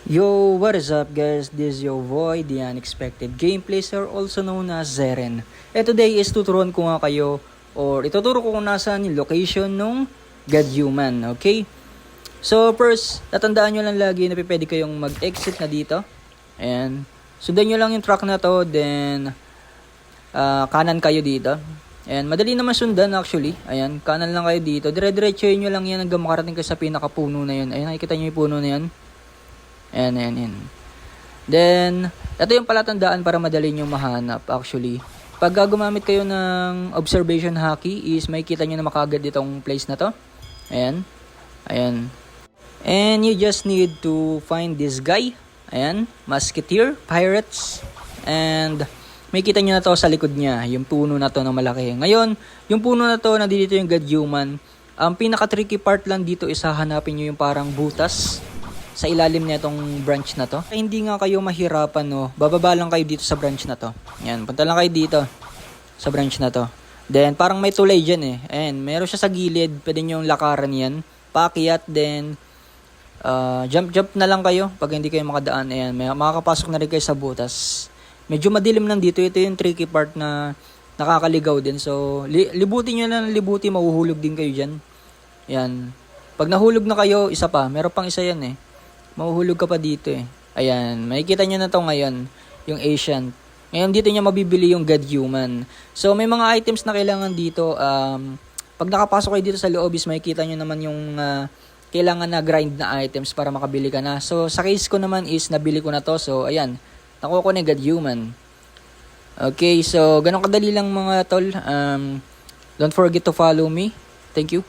Yo, what is up guys? This is your boy, The Unexpected Gameplays, or also known as Zeren. And today is tuturuan ko nga kayo or ituturo ko kung nasaan yung location nung God Human, okay? So first, tatandaan nyo lang lagi na pwede kayong mag-exit na dito. Ayan. Sundan nyo lang yung track na to, then kanan kayo dito. Ayan, madali naman sundan actually. Ayan, kanan lang kayo dito. Dire-diretsuhin nyo lang yan hanggang makarating kayo sa pinakapuno na yun. Ayan, nakikita nyo yung puno na yun. Ayan. Then, ito yung palatandaan para madali nyo mahanap actually. Pag gumamit kayo ng observation hockey is may kita nyo na makagad itong place na to. Ayan. And you just need to find this guy. Ayan, Musketeer, Pirates. And may kita nyo na to sa likod niya, yung puno na to na malaki. Ngayon, yung puno na to, nandito yung God Human. Ang pinaka-tricky part lang dito is hahanapin nyo yung parang butas sa ilalim na itong branch na to. Hindi nga kayo mahirapan, no? Bababa lang kayo dito sa branch na to. Yan, punta lang kayo dito sa branch na to. Then, parang may tulay dyan eh. Ayan, meron siya sa gilid. Pwede nyo yung lakaran yan. Paakyat, then jump na lang kayo pag hindi kayo makadaan. Ayan, makakapasok na rin kayo sa butas. Medyo madilim lang dito. Ito yung tricky part na nakakaligaw din. So, libutin nyo lang, mahuhulog din kayo dyan. Ayan. Pag nahulog na kayo, isa pa. Meron pang isa yan eh. Mahuhulog ka pa dito eh. Ayan, makikita nyo na to ngayon, yung Ancient. Ngayon dito nyo mabibili yung God Human. So may mga items na kailangan dito. Pag nakapasok kayo dito sa loob is makikita nyo naman yung kailangan na grind na items para makabili ka na. So sa case ko naman is nabili ko na to. So ayan, nakuha ko na God Human. Okay, so ganun kadali lang mga tol. Don't forget to follow me. Thank you.